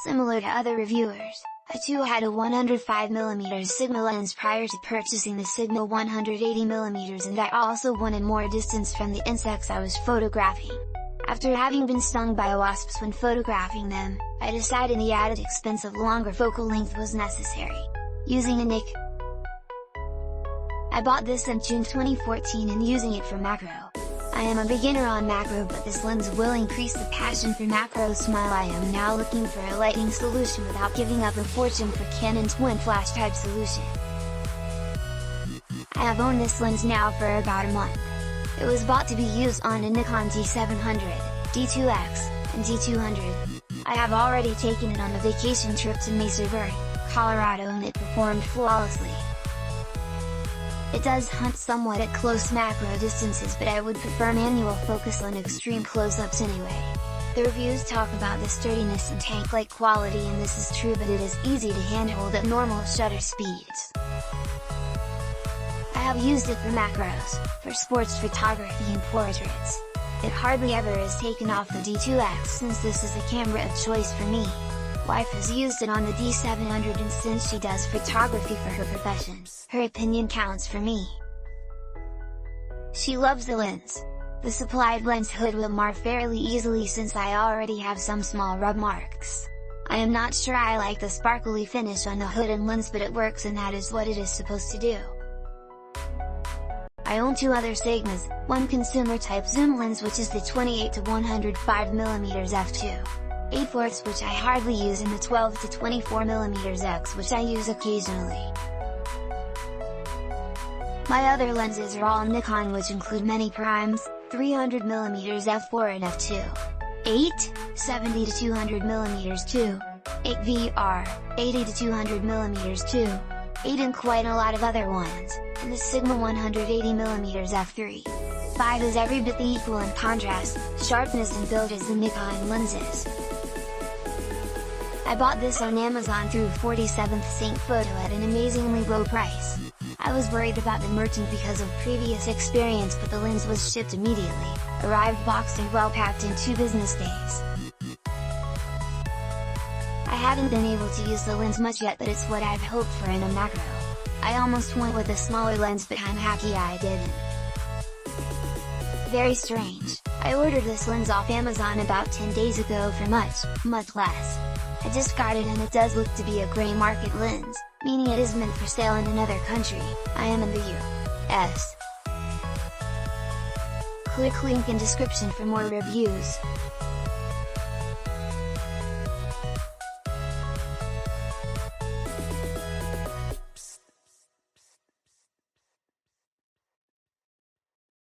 Similar to other reviewers, I too had a 105mm Sigma lens prior to purchasing the Sigma 180mm, and I also wanted more distance from the insects I was photographing. After having been stung by wasps when photographing them, I decided the added expense of longer focal length was necessary. Using a Nikon, I bought this in June 2014 and using it for macro. I am a beginner on macro, but this lens will increase the passion for macro. I am now looking for a lighting solution without giving up a fortune for Canon twin flash type solution. I have owned this lens now for about a month. It was bought to be used on a Nikon D700, D2X, and D200. I have already taken it on a vacation trip to Mesa Verde, Colorado, and it performed flawlessly. It does hunt somewhat at close macro distances, but I would prefer manual focus on extreme close-ups anyway. The reviews talk about the sturdiness and tank-like quality, and this is true, but it is easy to handhold at normal shutter speeds. I have used it for macros, for sports photography and portraits. It hardly ever is taken off the D2X since this is the camera of choice for me. Wife has used it on the D700, and since she does photography for her profession, her opinion counts for me. She loves the lens. The supplied lens hood will mar fairly easily since I already have some small rub marks. I am not sure I like the sparkly finish on the hood and lens, but it works, and that is what it is supposed to do. I own two other Sigmas, one consumer type zoom lens which is the 28 to 105mm f2. 8/4, which I hardly use, and the 12 to 24mm X, which I use occasionally. My other lenses are all Nikon, which include many primes, 300mm f4 and f2, 8, 70 to 200mm 2, 8 VR, 80 to 200mm 2, 8, and quite a lot of other ones, and the Sigma 180mm f3. 5 is every bit the equal in contrast, sharpness and build as the Nikon lenses. I bought this on Amazon through 47th Sync Photo at an amazingly low price. I was worried about the merchant because of previous experience, but the lens was shipped immediately, arrived boxed and well packed in 2 business days. I haven't been able to use the lens much yet, but it's what I've hoped for in a macro. I almost went with a smaller lens, but I'm happy I didn't. Very strange, I ordered this lens off Amazon about 10 days ago for much less. I just got it, and it does look to be a gray market lens, meaning it is meant for sale in another country. I am in the US. Click link in description for more reviews.